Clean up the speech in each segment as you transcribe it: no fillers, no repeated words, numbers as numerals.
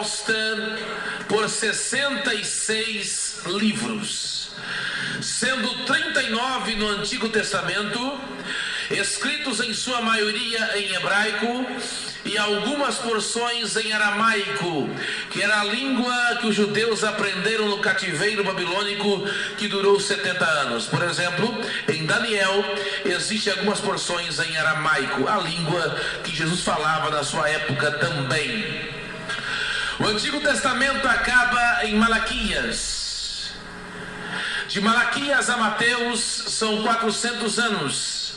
composta por 66 livros, sendo 39 no Antigo Testamento, escritos em sua maioria em hebraico, e algumas porções em aramaico, que era a língua que os judeus aprenderam no cativeiro babilônico, que durou 70 anos. Por exemplo, em Daniel existem algumas porções em aramaico, a língua que Jesus falava na sua época também. O Antigo Testamento acaba em Malaquias. De Malaquias a Mateus são 400 anos,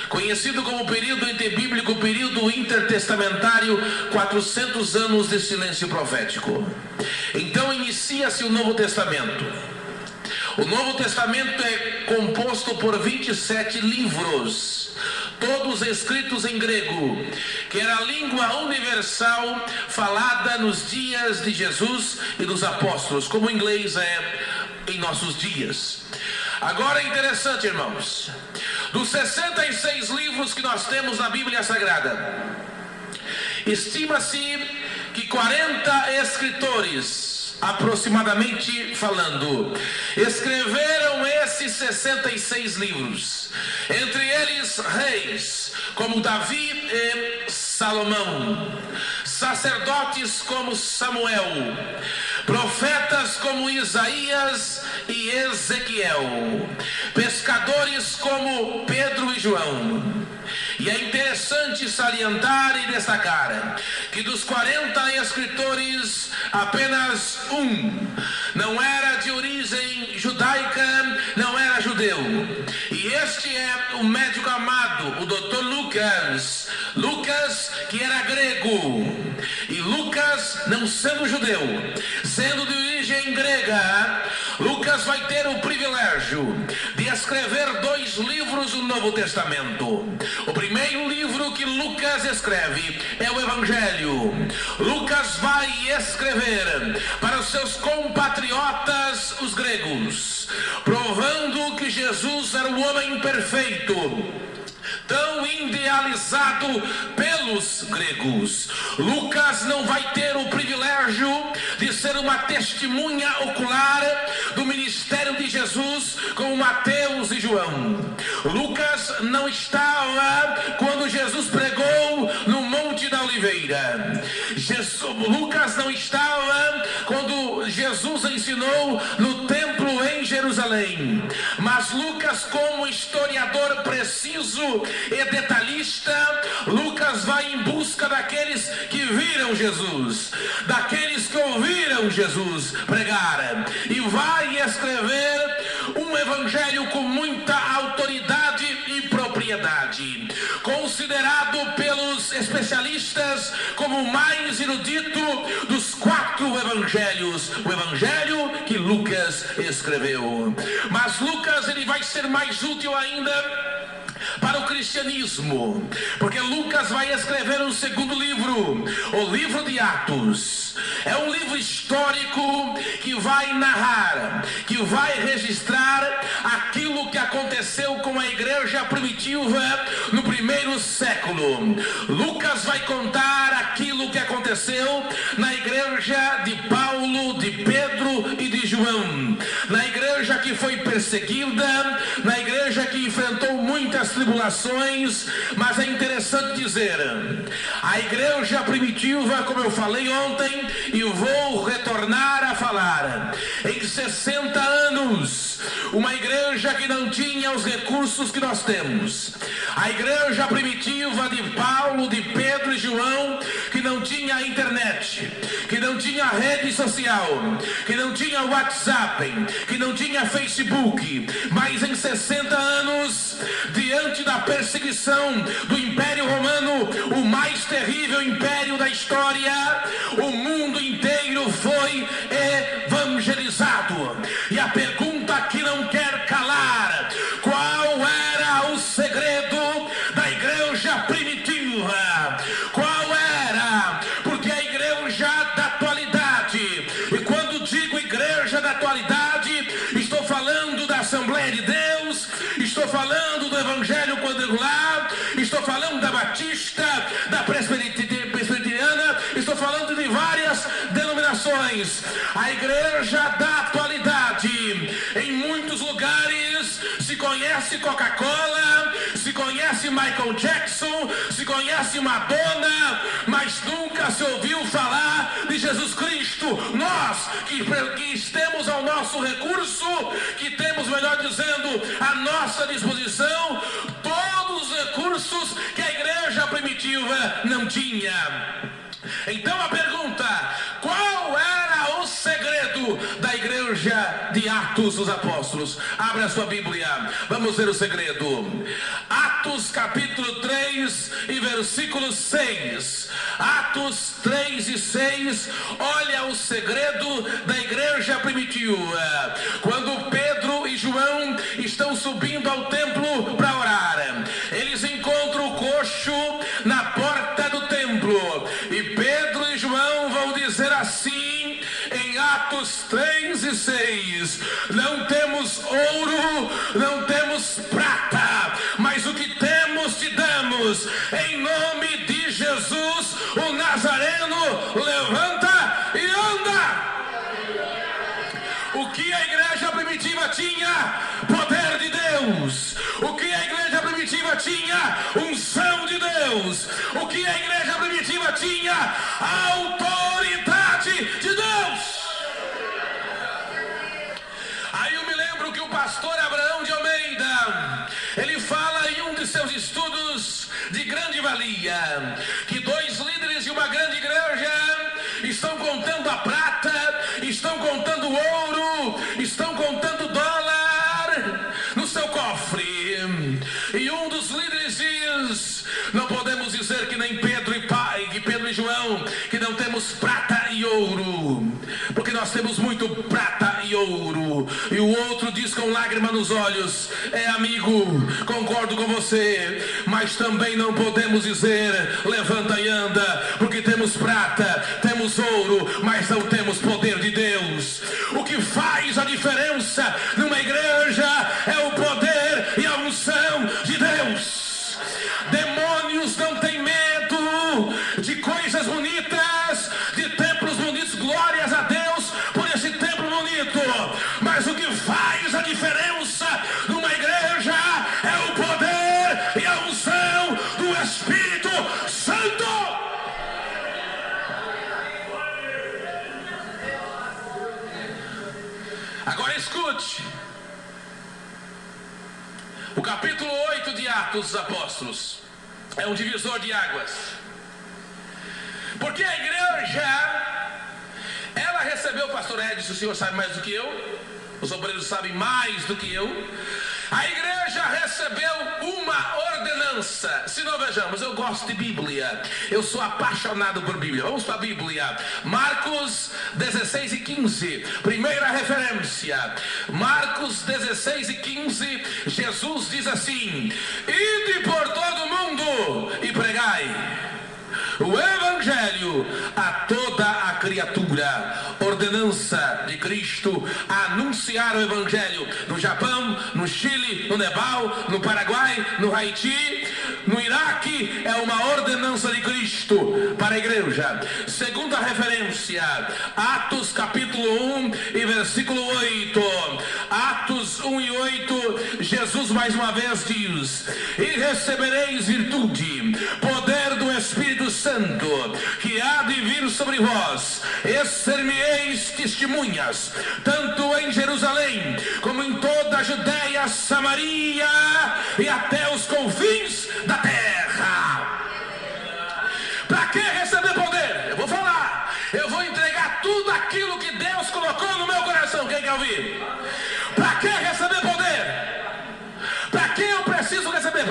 conhecido como período interbíblico, período intertestamentário, 400 anos de silêncio profético. Então inicia-se o Novo Testamento. O Novo Testamento é composto por 27 livros, todos escritos em grego, que era a língua universal falada nos dias de Jesus e dos apóstolos, como o inglês é em nossos dias. Agora é interessante, irmãos, dos 66 livros que nós temos na Bíblia Sagrada, estima-se que 40 escritores, aproximadamente falando, escreveram esses 66 livros. Entre eles, reis como Davi e Salomão, sacerdotes como Samuel, profetas como Isaías e Ezequiel, pescadores como Pedro e João. E é interessante salientar e destacar que dos 40 escritores, apenas um não era de origem judaica, não era judeu. E este é o médico amado, o Dr. Lucas. Lucas, que era grego. E Lucas, não sendo judeu, sendo de origem grega, Lucas vai ter o privilégio de escrever 2 livros do Novo Testamento. O primeiro livro que Lucas escreve é o Evangelho. Lucas vai escrever para os seus compatriotas, os gregos, provando que Jesus era o homem perfeito, tão idealizado pelos gregos. Lucas não vai ter o privilégio de ser uma testemunha ocular do ministério de Jesus como Mateus e João. Lucas não estava quando Jesus pregou no Monte da Oliveira. Lucas não estava quando Jesus ensinou no templo em Jerusalém. Mas Lucas, como historiador preciso e detalhista, Lucas vai em busca daqueles que viram Jesus, daqueles que ouviram Jesus pregar, e vai escrever um evangelho com muita autoridade e propriedade, considerado pelos especialistas como o mais erudito dos 4 evangelhos, o evangelho que Lucas escreveu. Mas Lucas, ele vai ser mais útil ainda para o cristianismo, porque Lucas vai escrever um segundo livro, o livro de Atos. É um livro histórico que vai narrar, que vai registrar aquilo que aconteceu com a igreja primitiva no primeiro século. Lucas vai contar aquilo que aconteceu na igreja de Paulo, de Pedro e de João, na igreja que foi perseguida, na igreja que enfrentou muitas tribulações. Mas é interessante dizer, a igreja primitiva, como eu falei ontem e vou retornar a falar, em 60 anos, uma igreja que não tinha os recursos que nós temos, a igreja primitiva de Paulo, de Pedro e João, que não tinha internet, que não tinha rede social, que não tinha WhatsApp, que não tinha Facebook, mas em 60 anos, diante da perseguição do Império Romano, o mais terrível império da história, o mundo inteiro foi evangelizado. E a pergunta que não quer calar: qual era o segredo da igreja primitiva? Qual era? Porque a igreja da atualidade, e quando digo igreja da atualidade, estou falando da Assembleia de Deus, estou falando do Evangelho Quadrangular, estou falando da Batista, da Presbiteriana, estou falando de várias denominações denominações. A igreja da atualidade, em muitos lugares, se conhece Coca-Cola, se conhece Michael Jackson, se conhece Madonna, mas nunca se ouviu falar de Jesus Cristo. Nós que temos ao nosso recurso, que temos, melhor dizendo, à nossa disposição, todos os recursos que a igreja primitiva não tinha. Então a pergunta: qual era o segredo da igreja de Atos dos Apóstolos? Abra a sua Bíblia, vamos ver o segredo. Atos capítulo 3 e versículo 6. Atos 3 e 6. Olha o segredo da igreja primitiva. Quando Pedro e João estão subindo ao templo para orar, eles encontram o coxo na porta do templo, e Pedro e João vão dizer assim em Atos 3 e 6: não temos ouro, não temos prata, mas o que temos te damos. Em nome de Jesus o Nazareno, levanta e anda. O que a igreja primitiva tinha? Poder de Deus. O que a igreja primitiva tinha? Unção de Deus. O que a igreja primitiva tinha? Autoridade de Deus. Aí eu me lembro que o pastor Abraão de Almeida, ele fala em um de seus estudos de grande valia, que dois líderes de uma grande igreja estão contando a prata, estão contando o ouro, estão contando o dólar no seu cofre. E um dos líderes diz: não podemos dizer que nem Pedro e João, que não temos prata e ouro, porque nós temos muito prata e ouro. E o outro diz com lágrima nos olhos: amigo, concordo com você, mas também não podemos dizer levanta e anda, porque temos prata, temos ouro, mas não temos poder de Deus. O que faz a diferença numa igreja é o poder e a unção de Deus. Demônios não têm medo de coisas bonitas, de templos bonitos, glórias a Deus por esse templo bonito, mas o que faz a diferença numa igreja é o poder e a unção do Espírito Santo. Agora escute o capítulo 8 de Atos dos Apóstolos. É um divisor de águas, porque a igreja, ela recebeu, pastor Edson, o senhor sabe mais do que eu, os obreiros sabem mais do que eu. A igreja recebeu uma ordenança. Se não, vejamos, eu gosto de Bíblia, eu sou apaixonado por Bíblia. Vamos para a Bíblia, Marcos 16 e 15, primeira referência. Marcos 16 e 15, Jesus diz assim: ide por todo o mundo e pregai o evangelho a toda a criatura. Ordenança de Cristo, anunciar o evangelho no Japão, no Chile, no Nepal, no Paraguai, no Haiti, no Iraque. É uma ordenança de Cristo para a igreja. Segunda referência, Atos capítulo 1 e versículo 8. Atos 1 e 8, Jesus mais uma vez diz: e recebereis virtude, poder do Espírito Santo, que há de vir sobre vós, e ser-me-eis testemunhas, tanto em Jerusalém, como em toda a Judéia, Samaria e até os confins da terra. Para que receber poder? Eu vou falar, eu vou entregar tudo aquilo que Deus colocou no meu coração. Quem quer ouvir? Para que receber poder? Para que eu preciso receber?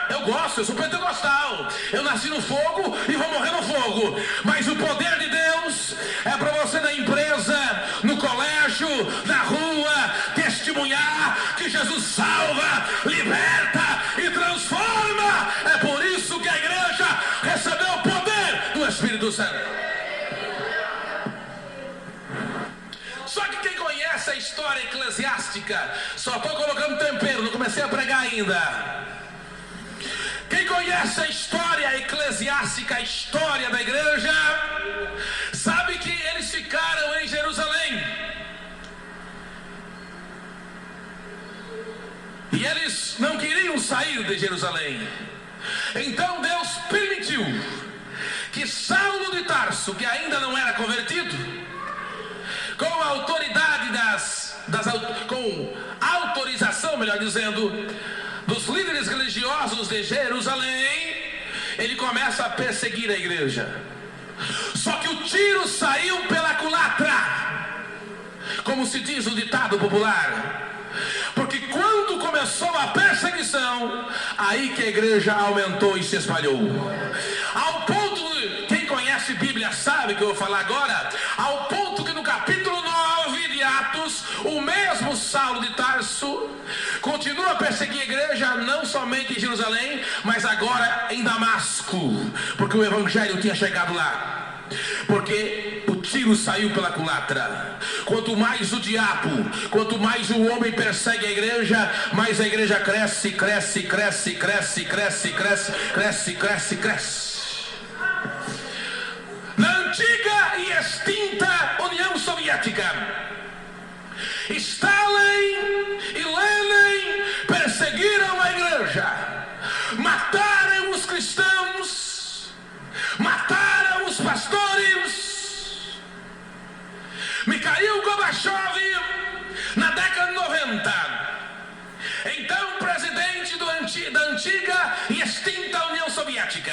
Eu gosto, eu sou pentecostal, eu nasci no fogo e vou morrer no fogo, mas o poder de Deus é para você na empresa, no colégio, na rua, testemunhar que Jesus salva, liberta e transforma. É por isso que a igreja recebeu o poder do Espírito Santo. Só que quem conhece a história eclesiástica, só estou colocando tempero, não comecei a pregar ainda. Quem conhece a história eclesiástica, a história da igreja, sabe não queriam sair de Jerusalém. Então Deus permitiu que Saulo de Tarso, que ainda não era convertido, com a autoridade com autorização, melhor dizendo, dos líderes religiosos de Jerusalém, ele começa a perseguir a igreja. Só que o tiro saiu pela culatra, como se diz o ditado popular. Porque quando começou a perseguição, aí que a igreja aumentou e se espalhou. Ao ponto de, quem conhece Bíblia sabe que eu vou falar agora, ao ponto que no capítulo 9 de Atos, o mesmo Saulo de Tarso continua a perseguir a igreja, não somente em Jerusalém, mas agora em Damasco, porque o evangelho tinha chegado lá. Porque o tiro saiu pela culatra. Quanto mais o diabo, quanto mais o homem persegue a igreja, mais a igreja cresce, cresce, cresce, cresce, cresce, cresce, cresce, cresce, cresce. Na antiga e extinta União Soviética, Stalin e Lenin perseguiram a igreja, mataram os cristãos, mataram os pastores. Mikhail Gorbachev, na década de 90, então presidente da antiga e extinta União Soviética,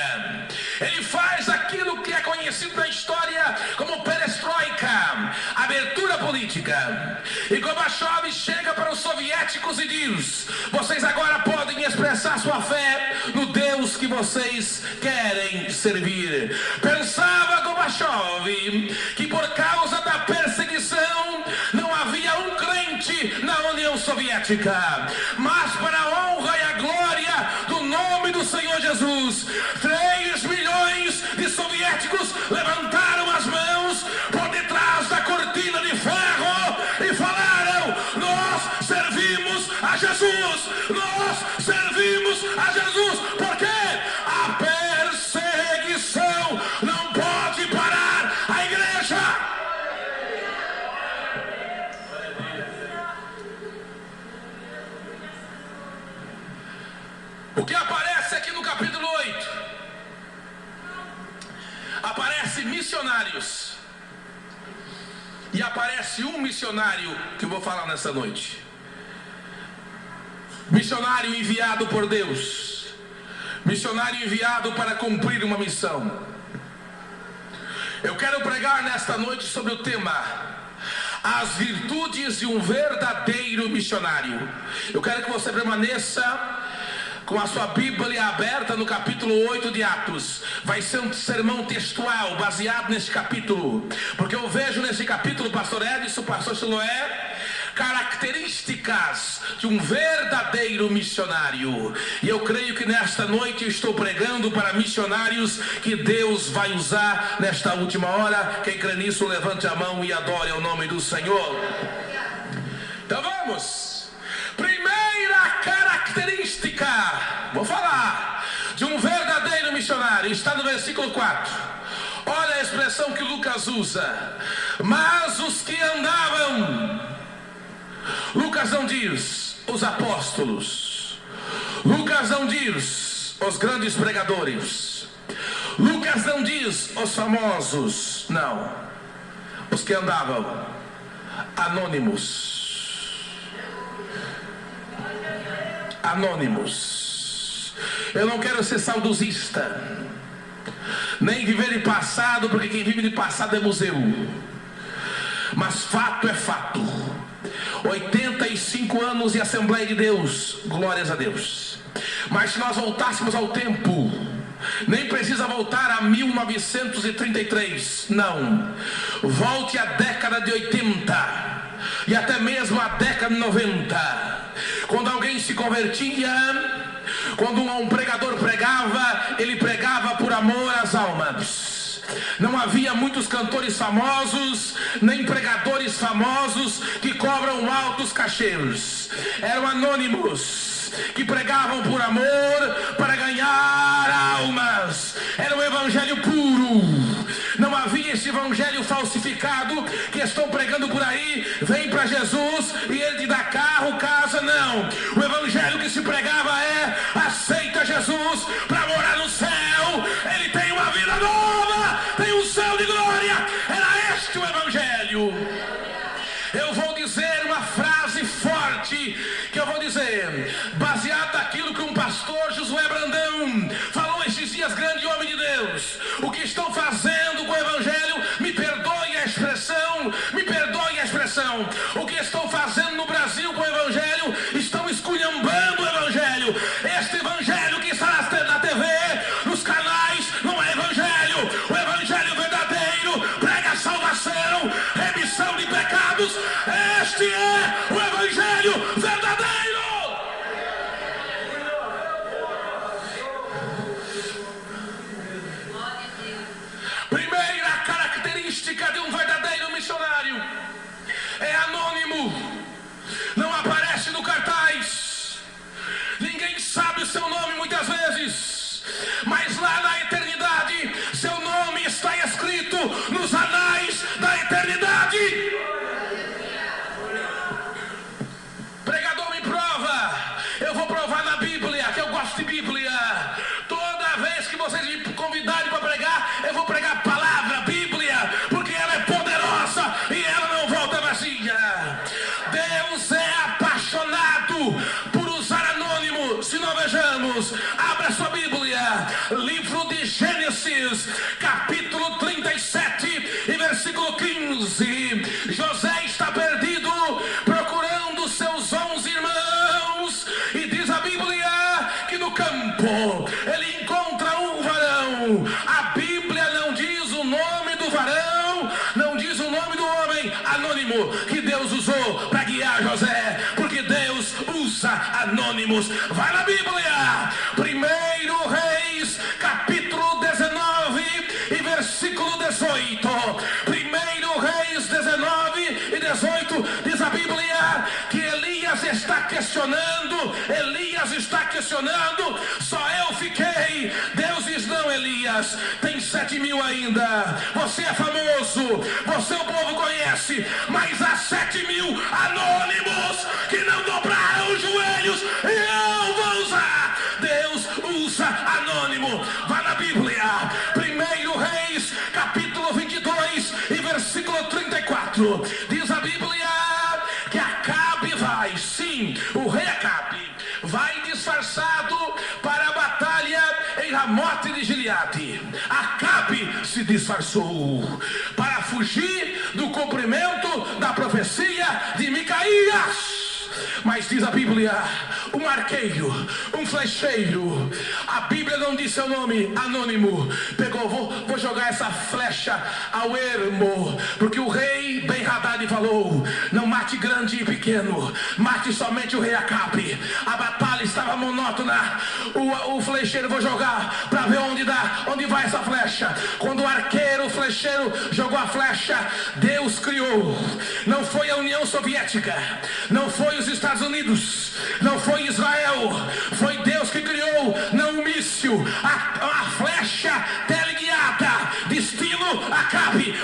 ele faz aquilo que é conhecido na história como perestroika, abertura política. E Gorbachev chega para os soviéticos e diz: vocês agora podem expressar sua fé no Deus que vocês querem servir. Pensava Gorbachev que por causa da perseguição não havia um crente na União Soviética, mas para a honra e a glória do nome do Senhor Jesus, 3 milhões de soviéticos levantaram as mãos por detrás da cortina de ferro e falaram: nós servimos a Jesus, nós servimos a Jesus, porque a perseguição não pode parar a igreja. O que aparece aqui no capítulo 8? Aparece missionários. E aparece um missionário que eu vou falar nessa noite. Missionário enviado por Deus. Missionário enviado para cumprir uma missão. Eu quero pregar nesta noite sobre o tema: as virtudes de um verdadeiro missionário. Eu quero que você permaneça com a sua Bíblia aberta no capítulo 8 de Atos. Vai ser um sermão textual baseado nesse capítulo, porque eu vejo nesse capítulo, pastor Edson, pastor Siloé, características de um verdadeiro missionário. E eu creio que nesta noite eu estou pregando para missionários que Deus vai usar nesta última hora. Quem crê nisso, levante a mão e adore ao nome do Senhor. Então vamos. Primeira característica, vou falar de um verdadeiro missionário, está no versículo 4. Olha a expressão que Lucas usa: mas os que andavam. Lucas não diz os apóstolos, Lucas não diz os grandes pregadores, Lucas não diz os famosos, não. Os que andavam anônimos. Anônimos. Eu não quero ser saudosista, nem viver de passado, porque quem vive de passado é museu. Mas fato é fato. 85 anos de Assembleia de Deus, glórias a Deus. Mas se nós voltássemos ao tempo, nem precisa voltar a 1933, não. Volte à década de 80 e até mesmo à década de 90. Quando alguém se convertia, quando um pregador pregava, ele pregava por amor às almas. Não havia muitos cantores famosos, nem pregadores famosos que cobram altos cachês. Eram anônimos, que pregavam por amor para ganhar almas. Era um evangelho puro. Não havia esse evangelho falsificado que estão pregando por aí. Vem para Jesus e ele te dá carro, casa, não. O evangelho que se pregava Deus. O que estão fazendo com o Evangelho, me perdoe a expressão, o que estão fazendo no Brasil com o Evangelho, estão esculhambando o Evangelho. Este Evangelho que está na TV, nos canais, não é Evangelho. O Evangelho verdadeiro prega salvação, remissão de pecados. Este é o Evangelho verdadeiro. Primeira característica de um verdadeiro missionário: é anônimo, não aparece no cartaz, ninguém sabe o seu nome muitas vezes, mas lá na eternidade, seu nome está escrito nos anais da eternidade. Pregador me prova, eu vou provar na Bíblia, que eu gosto de Bíblia. Toda vez que vocês me convidarem para pregar, eu vou pregar a palavra, a Bíblia, porque ela é poderosa e ela não volta vazia. Deus é apaixonado por usar anônimo. Se não vejamos, abra sua Bíblia, livro de Gênesis, capítulo 37 e versículo 15. José está perdido, procurando seus 11 irmãos, e diz a Bíblia que no campo ele encontra um varão. A Bíblia não diz o nome do varão, não diz o nome do homem, anônimo, que Deus usou para guiar José, porque Deus usa anônimos. Vai na Bíblia, 1 Reis, capítulo 19 e versículo 18. 1 Reis 19 e 18 diz a Bíblia que Elias está questionando, só eu fiquei. Deus diz: não, Elias, tem 7.000 ainda, você é famoso, você o povo conhece, mas há 7.000 anônimos que não dobraram os joelhos e eu vou usar. Deus usa anônimo. Vá na Bíblia, 1 Reis, capítulo 22 e versículo 34. Diz a Bíblia que Acabe vai, sim, o rei Acabe vai disfarçado para a batalha em Ramote de Gileade. Acabe se disfarçou para fugir do cumprimento da profecia de Micaías. Mas diz a Bíblia, um arqueiro, um flecheiro, a Bíblia não diz seu nome, anônimo, pegou, vou jogar essa flecha ao ermo, porque o rei Ben-Hadad falou: não mate grande e pequeno, mate somente o rei Acabe. A batalha estava monótona, o flecheiro, vou jogar para ver onde vai essa flecha. Quando o arqueiro, o flecheiro jogou a flecha, Deus criou. Não foi a União Soviética, não foi os Estados Unidos, não foi Israel, foi Deus que criou. Não um míssil, a flecha teleguiada, destino Acabe,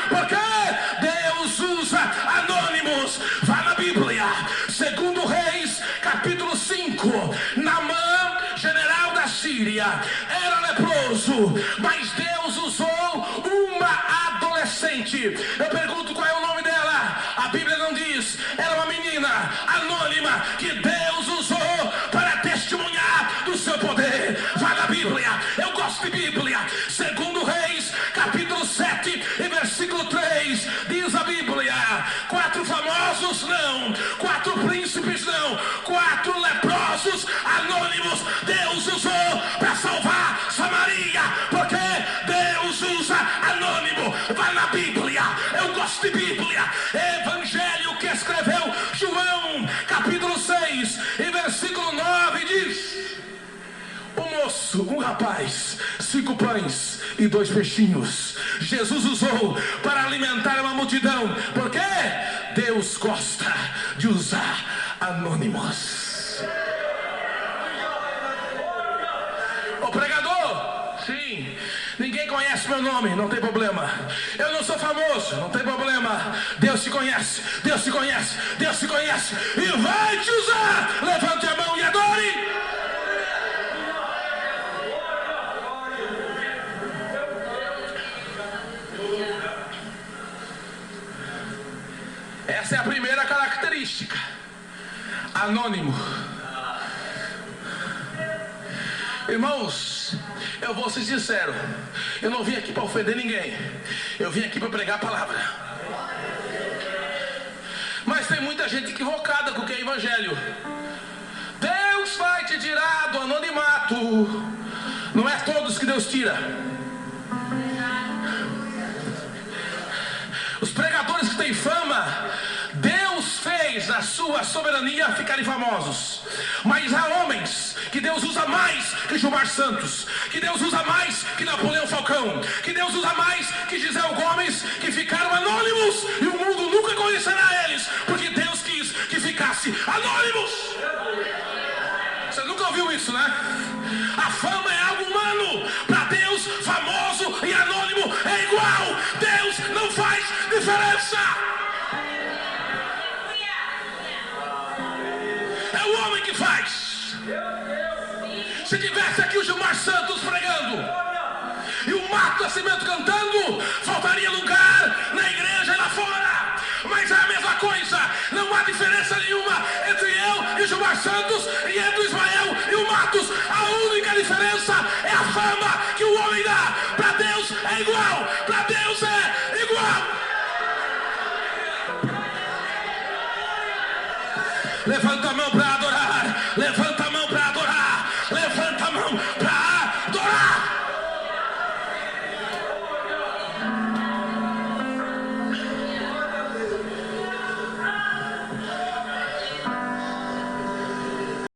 porque Deus usa anônimos. Vá na Bíblia, 2 Reis, capítulo 5. Naamã, general da Síria, era leproso, mas Deus usou uma adolescente. Eu pergunto, qual é o nome dela? A Bíblia não diz. Era uma menina anônima que Deus usou para testemunhar do seu poder. Vá na Bíblia, eu gosto de Bíblia. 2 Reis, capítulo 7 e versículo 3. Diz a Bíblia: 4 famosos não, 4 príncipes não, 4 leprosos anônimos Deus usou para salvar Samaria, porque Deus usa anônimo. Vai na Bíblia, eu gosto de Bíblia. Evangelho que escreveu João, capítulo 6 e versículo 9 diz: um moço, um rapaz, 5 pães e 2 peixinhos Jesus usou para alimentar uma multidão, porque Deus gosta de usar anônimos. Ô pregador, sim, ninguém conhece meu nome, não tem problema. Eu não sou famoso, não tem problema. Deus te conhece, Deus te conhece, Deus te conhece e vai te usar. Levante a mão e adore. Essa é a primeira característica: anônimo. Irmãos, eu vou ser sincero, eu não vim aqui para ofender ninguém, eu vim aqui para pregar a palavra. Mas tem muita gente equivocada com o que é evangelho. Deus vai te tirar do anonimato. Não é todos que Deus tira. Os pregadores que têm fama, Deus fez a sua soberania ficarem famosos. Mas há homens que Deus usa mais que Gilmar Santos, que Deus usa mais que Napoleão Falcão, que Deus usa mais que Gisele Gomes, que ficaram anônimos e o mundo nunca conhecerá eles, porque Deus quis que ficasse anônimos. Você nunca ouviu isso, né? A fama é algo humano. Para Deus, famoso e anônimo é igual. Deus não faz diferença. É o homem que faz. Se tivesse aqui o Gilmar Santos pregando e o Marco Nascimento cantando, faltaria lugar na igreja e lá fora. Mas é a mesma coisa. Não há diferença nenhuma entre eu e o Gilmar Santos, e entre o Ismael e o Matos. A única diferença é a fama que o homem dá. Para Deus é igual.